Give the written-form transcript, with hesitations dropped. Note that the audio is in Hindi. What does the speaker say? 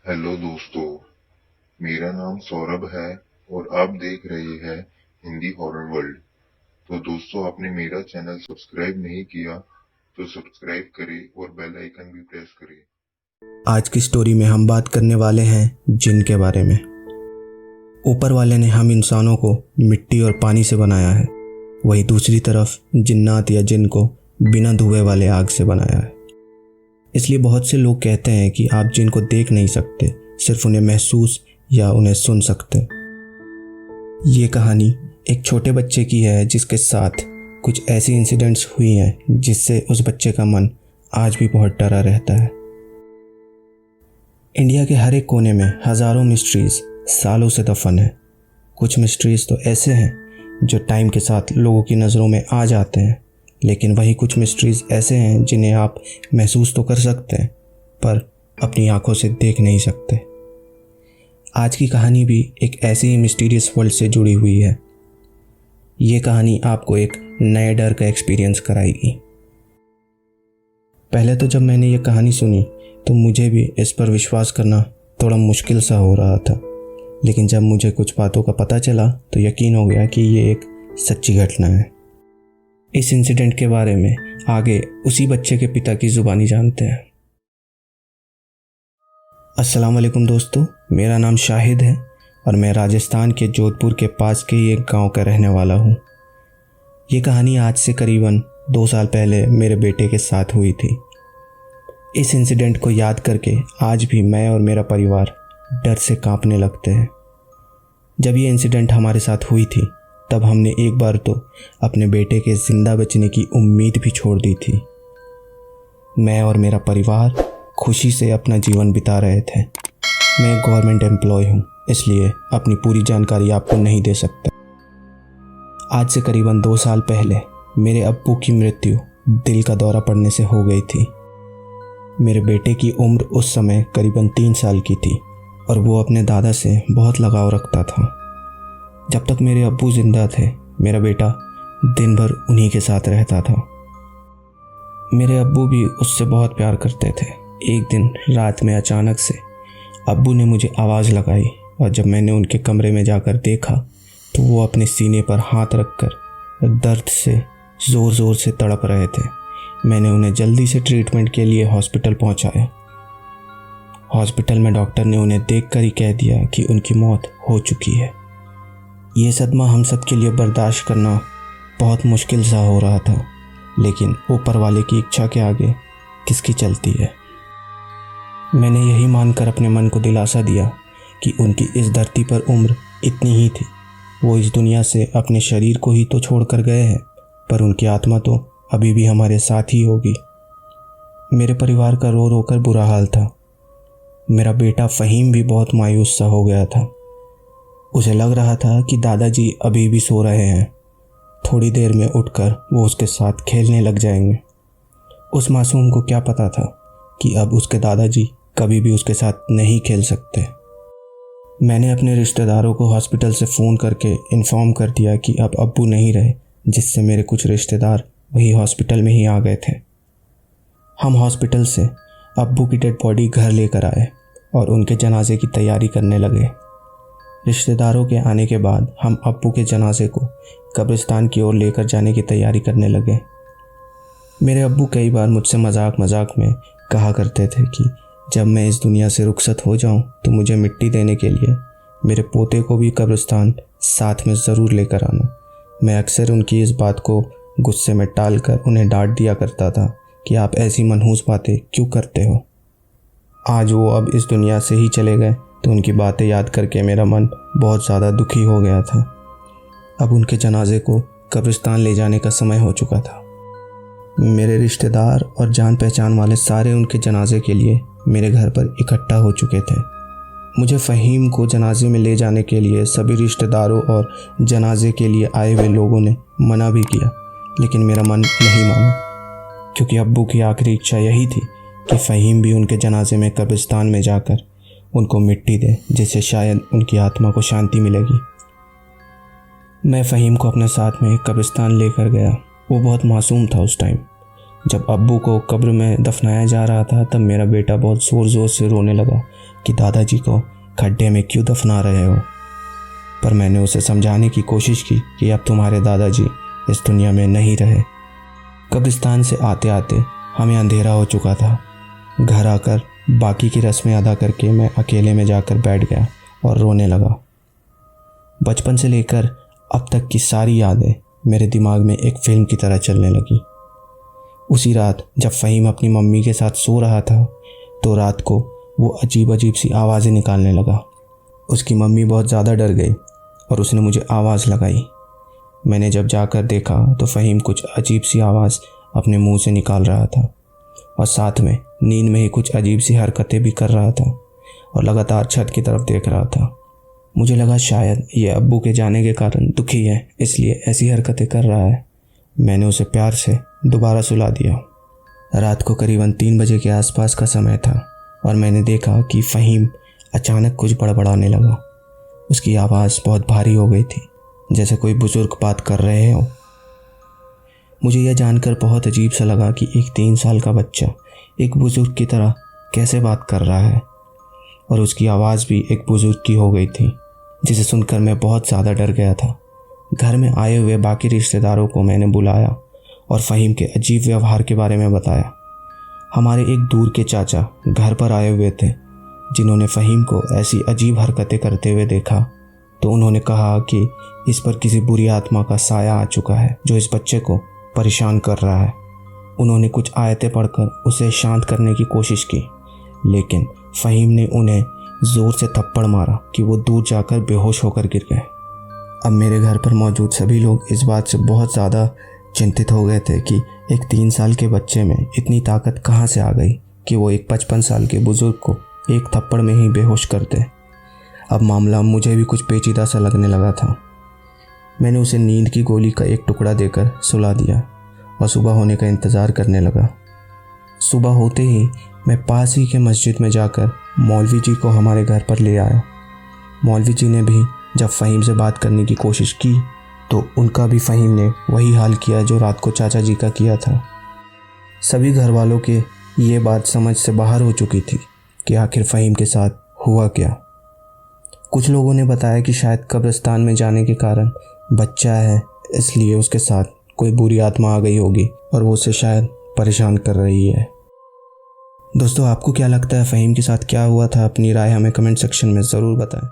हेलो दोस्तों, मेरा नाम सौरभ है और आप देख रहे हैं हिंदी हॉरर वर्ल्ड। तो दोस्तों, आपने मेरा चैनल सब्सक्राइब नहीं किया तो सब्सक्राइब करें और बेल आइकन भी प्रेस करें। आज की स्टोरी में हम बात करने वाले हैं जिन के बारे में। ऊपर वाले ने हम इंसानों को मिट्टी और पानी से बनाया है, वही दूसरी तरफ जिन्नात या जिन को बिना धुए वाले आग से बनाया है। इसलिए बहुत से लोग कहते हैं कि आप जिन को देख नहीं सकते, सिर्फ उन्हें महसूस या उन्हें सुन सकते। ये कहानी एक छोटे बच्चे की है जिसके साथ कुछ ऐसी इंसिडेंट्स हुई हैं जिससे उस बच्चे का मन आज भी बहुत डरा रहता है। इंडिया के हर एक कोने में हज़ारों मिस्ट्रीज़ सालों से दफन है। कुछ मिस्ट्रीज़ तो ऐसे हैं जो टाइम के साथ लोगों की नज़रों में आ जाते हैं, लेकिन वही कुछ मिस्ट्रीज़ ऐसे हैं जिन्हें आप महसूस तो कर सकते हैं पर अपनी आंखों से देख नहीं सकते। आज की कहानी भी एक ऐसी ही मिस्टीरियस वर्ल्ड से जुड़ी हुई है। ये कहानी आपको एक नए डर का एक्सपीरियंस कराएगी। पहले तो जब मैंने ये कहानी सुनी तो मुझे भी इस पर विश्वास करना थोड़ा मुश्किल सा हो रहा था, लेकिन जब मुझे कुछ बातों का पता चला तो यकीन हो गया कि ये एक सच्ची घटना है। इस इंसिडेंट के बारे में आगे उसी बच्चे के पिता की ज़ुबानी जानते हैं। अस्सलाम वालेकुम दोस्तों, मेरा नाम शाहिद है और मैं राजस्थान के जोधपुर के पास के ही एक गांव का रहने वाला हूँ। ये कहानी आज से करीबन 2 साल पहले मेरे बेटे के साथ हुई थी। इस इंसिडेंट को याद करके आज भी मैं और मेरा परिवार डर से कांपने लगते हैं। जब ये इंसिडेंट हमारे साथ हुई थी तब हमने एक बार तो अपने बेटे के ज़िंदा बचने की उम्मीद भी छोड़ दी थी। मैं और मेरा परिवार खुशी से अपना जीवन बिता रहे थे। मैं एक गवर्नमेंट एम्प्लॉय हूँ, इसलिए अपनी पूरी जानकारी आपको नहीं दे सकता। आज से करीबन 2 साल पहले मेरे अब्बू की मृत्यु दिल का दौरा पड़ने से हो गई थी। मेरे बेटे की उम्र उस समय करीबन 3 साल की थी और वो अपने दादा से बहुत लगाव रखता था। जब तक मेरे अब्बू जिंदा थे, मेरा बेटा दिन भर उन्हीं के साथ रहता था। मेरे अब्बू भी उससे बहुत प्यार करते थे। एक दिन रात में अचानक से अब्बू ने मुझे आवाज़ लगाई और जब मैंने उनके कमरे में जाकर देखा तो वो अपने सीने पर हाथ रखकर दर्द से ज़ोर ज़ोर से तड़प रहे थे। मैंने उन्हें जल्दी से ट्रीटमेंट के लिए हॉस्पिटल पहुंचाया। हॉस्पिटल में डॉक्टर ने उन्हें देखकर ही कह दिया कि उनकी मौत हो चुकी है। ये सदमा हम सब के लिए बर्दाश्त करना बहुत मुश्किल सा हो रहा था, लेकिन ऊपर वाले की इच्छा के आगे किसकी चलती है। मैंने यही मानकर अपने मन को दिलासा दिया कि उनकी इस धरती पर उम्र इतनी ही थी। वो इस दुनिया से अपने शरीर को ही तो छोड़ कर गए हैं, पर उनकी आत्मा तो अभी भी हमारे साथ ही होगी। मेरे परिवार का रो रो कर बुरा हाल था। मेरा बेटा फ़हीम भी बहुत मायूस सा हो गया था। उसे लग रहा था कि दादाजी अभी भी सो रहे हैं। थोड़ी देर में उठकर वो उसके साथ खेलने लग जाएंगे। उस मासूम को क्या पता था कि अब उसके दादाजी कभी भी उसके साथ नहीं खेल सकते। मैंने अपने रिश्तेदारों को हॉस्पिटल से फ़ोन करके इन्फॉर्म कर दिया कि अब अब्बू नहीं रहे, जिससे मेरे कुछ रिश्तेदार वही हॉस्पिटल में ही आ गए थे। हम हॉस्पिटल से अब्बू की डेड बॉडी घर लेकर आए और उनके जनाजे की तैयारी करने लगे। रिश्तेदारों के आने के बाद हम अब्बू के जनाजे को कब्रिस्तान की ओर लेकर जाने की तैयारी करने लगे। मेरे अब्बू कई बार मुझसे मजाक मजाक में कहा करते थे कि जब मैं इस दुनिया से रुखसत हो जाऊं तो मुझे मिट्टी देने के लिए मेरे पोते को भी कब्रिस्तान साथ में ज़रूर लेकर आना। मैं अक्सर उनकी इस बात को गुस्से में टालकर उन्हें डांट दिया करता था कि आप ऐसी मनहूस बातें क्यों करते हो। आज वो अब इस दुनिया से ही चले गए तो उनकी बातें याद करके मेरा मन बहुत ज़्यादा दुखी हो गया था। अब उनके जनाजे को कब्रिस्तान ले जाने का समय हो चुका था। मेरे रिश्तेदार और जान पहचान वाले सारे उनके जनाजे के लिए मेरे घर पर इकट्ठा हो चुके थे। मुझे फ़हीम को जनाजे में ले जाने के लिए सभी रिश्तेदारों और जनाजे के लिए आए हुए लोगों ने मना भी किया, लेकिन मेरा मन नहीं माना, क्योंकि अब्बू की आखिरी इच्छा यही थी कि फ़हीम भी उनके जनाजे में कब्रिस्तान में जाकर उनको मिट्टी दे, जिससे शायद उनकी आत्मा को शांति मिलेगी। मैं फ़हीम को अपने साथ में कब्रिस्तान लेकर गया। वो बहुत मासूम था उस टाइम। जब अब्बू को कब्र में दफनाया जा रहा था तब मेरा बेटा बहुत ज़ोर ज़ोर से रोने लगा कि दादाजी को खड्डे में क्यों दफना रहे हो। पर मैंने उसे समझाने की कोशिश की कि अब तुम्हारे दादाजी इस दुनिया में नहीं रहे। कब्रिस्तान से आते आते हमें अंधेरा हो चुका था। घर आकर बाकी की रस्में अदा करके मैं अकेले में जाकर बैठ गया और रोने लगा। बचपन से लेकर अब तक की सारी यादें मेरे दिमाग में एक फिल्म की तरह चलने लगी। उसी रात जब फ़हीम अपनी मम्मी के साथ सो रहा था तो रात को वो अजीब अजीब सी आवाज़ें निकालने लगा। उसकी मम्मी बहुत ज़्यादा डर गई और उसने मुझे आवाज़ लगाई। मैंने जब जाकर देखा तो फ़हीम कुछ अजीब सी आवाज़ अपने मुंह से निकाल रहा था और साथ में नींद में ही कुछ अजीब सी हरकतें भी कर रहा था और लगातार छत की तरफ देख रहा था। मुझे लगा शायद ये अब्बू के जाने के कारण दुखी है, इसलिए ऐसी हरकतें कर रहा है। मैंने उसे प्यार से दोबारा सुला दिया। रात को करीबन 3 बजे के आसपास का समय था और मैंने देखा कि फ़हीम अचानक कुछ बड़बड़ाने लगा। उसकी आवाज़ बहुत भारी हो गई थी, जैसे कोई बुजुर्ग बात कर रहे हो। मुझे यह जानकर बहुत अजीब सा लगा कि एक 3 साल का बच्चा एक बुजुर्ग की तरह कैसे बात कर रहा है, और उसकी आवाज़ भी एक बुजुर्ग की हो गई थी, जिसे सुनकर मैं बहुत ज़्यादा डर गया था। घर में आए हुए बाकी रिश्तेदारों को मैंने बुलाया और फ़हीम के अजीब व्यवहार के बारे में बताया। हमारे एक दूर के चाचा घर पर आए हुए थे, जिन्होंने फ़हीम को ऐसी अजीब हरकतें करते हुए देखा तो उन्होंने कहा कि इस पर किसी बुरी आत्मा का साया आ चुका है जो इस बच्चे को परेशान कर रहा है। उन्होंने कुछ आयतें पढ़कर उसे शांत करने की कोशिश की, लेकिन फ़हीम ने उन्हें ज़ोर से थप्पड़ मारा कि वो दूर जाकर बेहोश होकर गिर गए। अब मेरे घर पर मौजूद सभी लोग इस बात से बहुत ज़्यादा चिंतित हो गए थे कि एक 3 साल के बच्चे में इतनी ताकत कहाँ से आ गई कि वो एक 55 साल के बुज़ुर्ग को एक थप्पड़ में ही बेहोश कर दे। अब मामला मुझे भी कुछ पेचीदा सा लगने लगा था। मैंने उसे नींद की गोली का एक टुकड़ा देकर सुला दिया और सुबह होने का इंतज़ार करने लगा। सुबह होते ही मैं पास ही के मस्जिद में जाकर मौलवी जी को हमारे घर पर ले आया। मौलवी जी ने भी जब फ़हीम से बात करने की कोशिश की तो उनका भी फ़हीम ने वही हाल किया जो रात को चाचा जी का किया था। सभी घर वालों के ये बात समझ से बाहर हो चुकी थी कि आखिर फ़हीम के साथ हुआ क्या। कुछ लोगों ने बताया कि शायद कब्रिस्तान में जाने के कारण बच्चा है, इसलिए उसके साथ कोई बुरी आत्मा आ गई होगी और वो उसे शायद परेशान कर रही है। दोस्तों, आपको क्या लगता है फ़हीम के साथ क्या हुआ था? अपनी राय हमें कमेंट सेक्शन में ज़रूर बताएं।